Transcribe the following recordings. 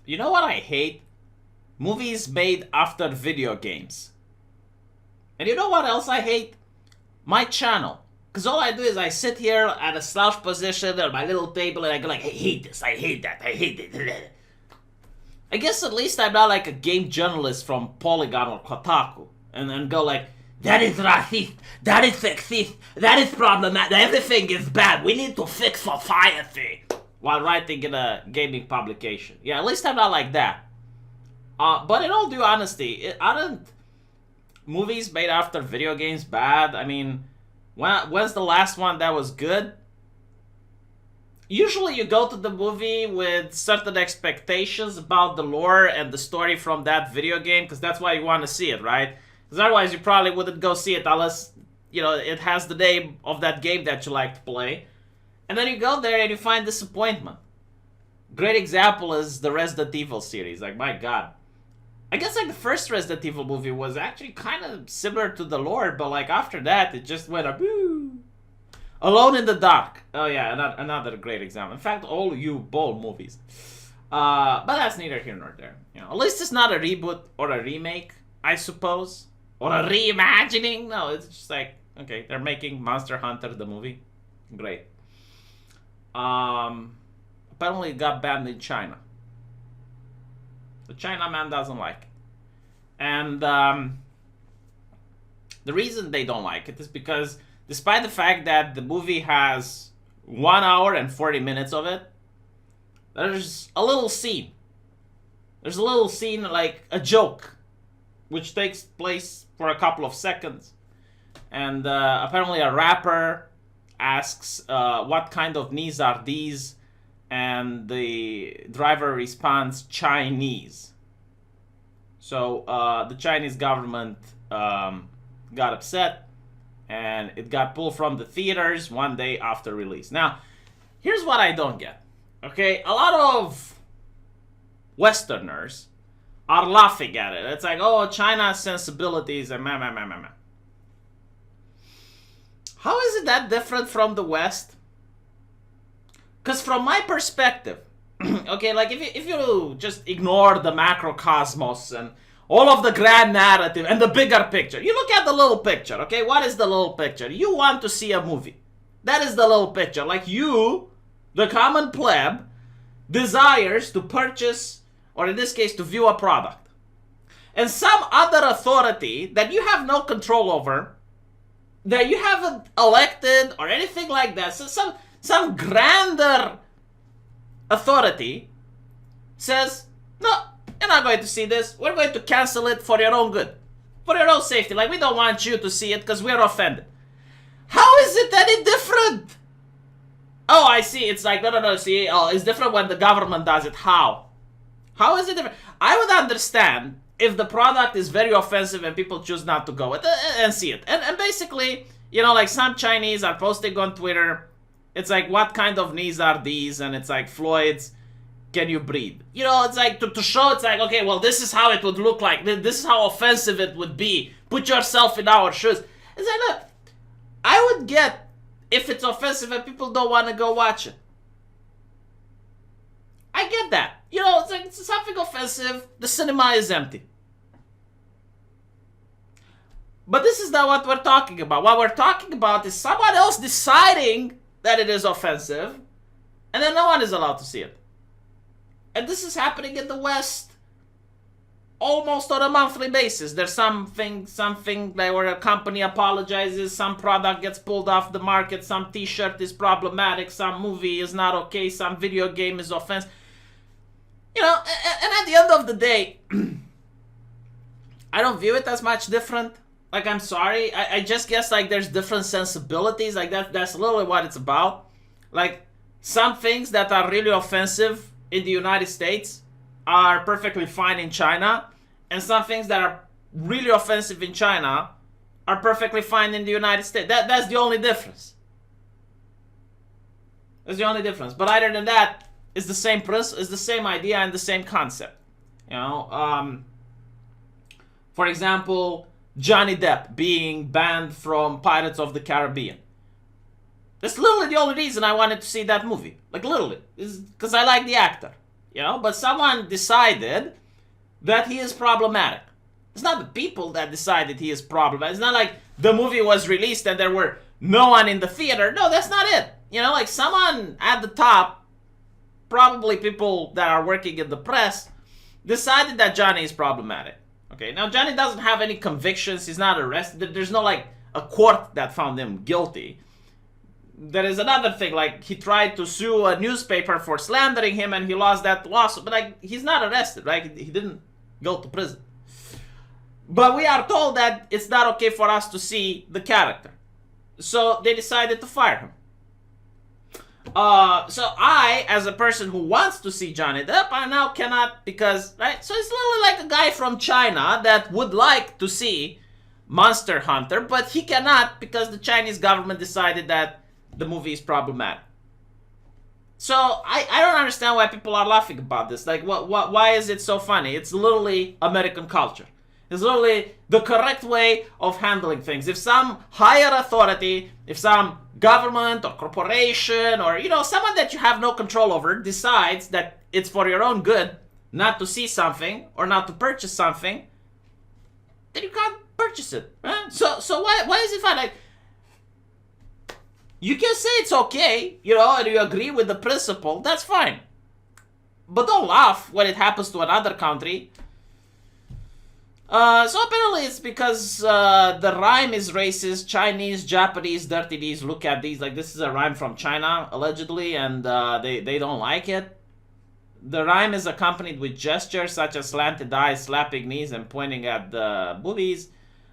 You know what I hate? Movies made after video games. And you know what else I hate? My channel. Because all I do is I sit here at a slouch position at my little table and I go like, I hate this, I hate that, I hate it. I guess at least I'm not like a game journalist from Polygon or Kotaku. And then go like, that is racist, that is sexist, that is problematic, everything is bad, we need to fix society. While writing in a gaming publication. Yeah, at least I'm not like that. But in all due honesty, aren't movies made after video games bad? I mean, when's the last one that was good? Usually you go to the movie with certain expectations about the lore and the story from that video game, because that's why you want to see it, right? Because otherwise you probably wouldn't go see it unless, you know, it has the name of that game that you like to play. And then you go there and you find disappointment. Great example is the Resident Evil series. Like, my god. I guess, like, the first Resident Evil movie was actually kind of similar to the lore, but, like, after that, it just went up, woo. Alone in the Dark. Oh, yeah, another great example. In fact, all you bold movies. But that's neither here nor there. You know, at least it's not a reboot or a remake, I suppose. Or a reimagining. No, it's just like, okay, they're making Monster Hunter the movie. Great. Apparently it got banned in China. The Chinaman doesn't like it. And the reason they don't like it is because despite the fact that the movie has 1 hour and 40 minutes of it, there's a little scene. There's a little scene, like a joke, which takes place for a couple of seconds. And apparently a rapper asks, what kind of knees are these? And the driver responds, Chinese. So the Chinese government got upset, and it got pulled from the theaters 1 day after release. Now, here's what I don't get. Okay, a lot of Westerners are laughing at it. It's like, oh, China's sensibilities and meh. How is it that different from the West? Because from my perspective, okay, like if you just ignore the macrocosmos and all of the grand narrative and the bigger picture, you look at the little picture, okay? What is the little picture? You want to see a movie. That is the little picture. Like you, the common pleb, desires to purchase, or in this case, to view a product. And some other authority that you have no control over, that you haven't elected or anything like that, so some grander authority says, no, you're not going to see this. We're going to cancel it for your own good, for your own safety. Like, we don't want you to see it because we're offended. How is it any different? Oh, I see. It's like, no, see, oh, it's different when the government does it. How? How is it different? I would understand if the product is very offensive and people choose not to go with it and see it. And basically, you know, like some Chinese are posting on Twitter, it's like, what kind of knees are these? And it's like, Floyd's, can you breathe? You know, it's like, to show, it's like, okay, well, this is how it would look like. This is how offensive it would be. Put yourself in our shoes. It's like, look, I would get if it's offensive and people don't want to go watch it. I get that. You know, it's like, it's something offensive. The cinema is empty. But this is not what we're talking about. What we're talking about is someone else deciding that it is offensive, and then no one is allowed to see it. And this is happening in the West almost on a monthly basis. There's something like where a company apologizes, some product gets pulled off the market, some t-shirt is problematic, some movie is not okay, some video game is offensive. You know, and at the end of the day, I don't view it as much different. Like, I'm sorry, I just guess, like, there's different sensibilities. Like, that's literally what it's about. Like, some things that are really offensive in the United States are perfectly fine in China, and some things that are really offensive in China are perfectly fine in the United States. That's the only difference. That's the only difference. But other than that, it's the same principle, it's the same idea and the same concept. You know, for example, Johnny Depp being banned from Pirates of the Caribbean. That's literally the only reason I wanted to see that movie. Like, literally. Is because I like the actor. you know, but someone decided that he is problematic. It's not the people that decided he is problematic. It's not like the movie was released and there were no one in the theater. No, that's not it. You know, like someone at the top, probably people that are working in the press, decided that Johnny is problematic. Okay, now Johnny doesn't have any convictions. He's not arrested. There's no like a court that found him guilty. There is another thing, like he tried to sue a newspaper for slandering him and he lost that lawsuit, but like he's not arrested, right? He didn't go to prison. But we are told that it's not okay for us to see the character. So they decided to fire him. So I, as a person who wants to see Johnny Depp, I now cannot because, right? So it's literally like a guy from China that would like to see Monster Hunter, but he cannot because the Chinese government decided that the movie is problematic. So I don't understand why people are laughing about this. Like, why is it so funny? It's literally American culture. It's literally the correct way of handling things. If some higher authority, if some government or corporation or, you know, someone that you have no control over decides that it's for your own good not to see something or not to purchase something, then you can't purchase it. Right? So why is it fine? Like, you can say it's okay, you know, and you agree with the principle, that's fine. But don't laugh when it happens to another country. So apparently it's because the rhyme is racist. Chinese, Japanese, dirty D's look at these like this is a rhyme from China, allegedly, and they don't like it. The rhyme is accompanied with gestures such as slanted eyes, slapping knees, and pointing at the boobies.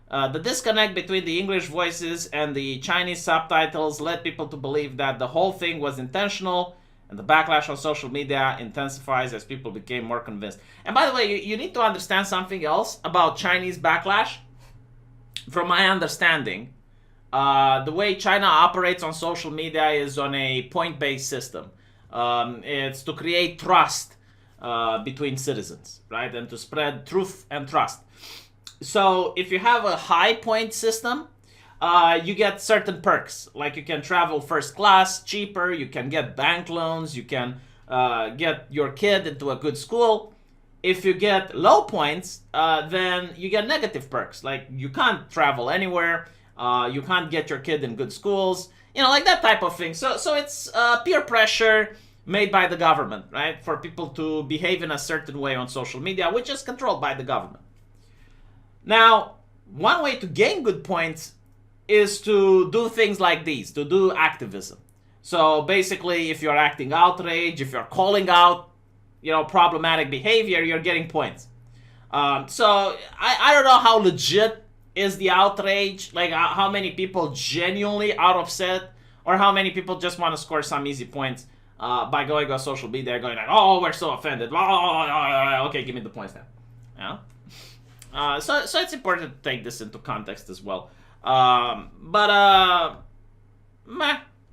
The disconnect between the English voices and the Chinese subtitles led people to believe that the whole thing was intentional, and the backlash on social media intensifies as people became more convinced. And by the way, you need to understand something else about Chinese backlash. From my understanding, the way China operates on social media is on a point-based system. It's to create trust between citizens, right? And to spread truth and trust. So if you have a high point system, you get certain perks, like you can travel first class cheaper, you can get bank loans, you can get your kid into a good school. If you get low points, then you get negative perks, like you can't travel anywhere, you can't get your kid in good schools, you know, like that type of thing. So it's peer pressure made by the government, right, for people to behave in a certain way on social media, which is controlled by the government. Now, one way to gain good points is to do things like these, to do activism. So basically, if you're acting outrage, if you're calling out, you know, problematic behavior, you're getting points. So I don't know how legit is the outrage, like how many people genuinely are upset, or how many people just want to score some easy points by going on social media, going like, oh, we're so offended. Oh, okay, give me the points now. Yeah. So it's important to take this into context as well. Meh.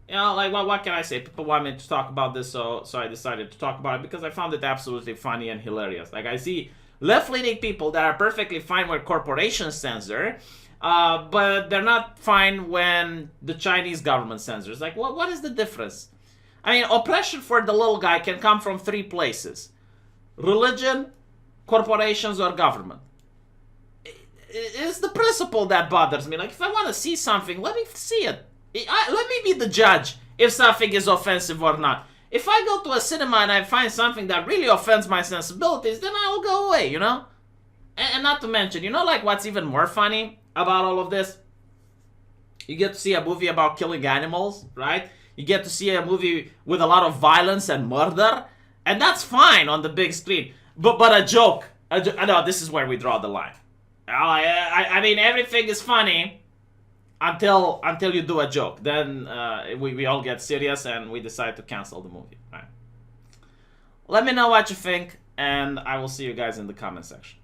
You know, like, what can I say? People want me to talk about this, so I decided to talk about it because I found it absolutely funny and hilarious. Like, I see left-leaning people that are perfectly fine when corporations censor, but they're not fine when the Chinese government censors. Like, what is the difference? I mean, oppression for the little guy can come from three places: religion, corporations, or government. It's the principle that bothers me. Like, if I want to see something, let me see it. Let me be the judge if something is offensive or not. If I go to a cinema and I find something that really offends my sensibilities, then I will go away, you know? And not to mention, you know, like, what's even more funny about all of this? You get to see a movie about killing animals, right? You get to see a movie with a lot of violence and murder, and that's fine on the big screen. But a joke, no, this is where we draw the line. I mean, everything is funny until you do a joke. Then we all get serious and we decide to cancel the movie. Right? Let me know what you think, and I will see you guys in the comment section.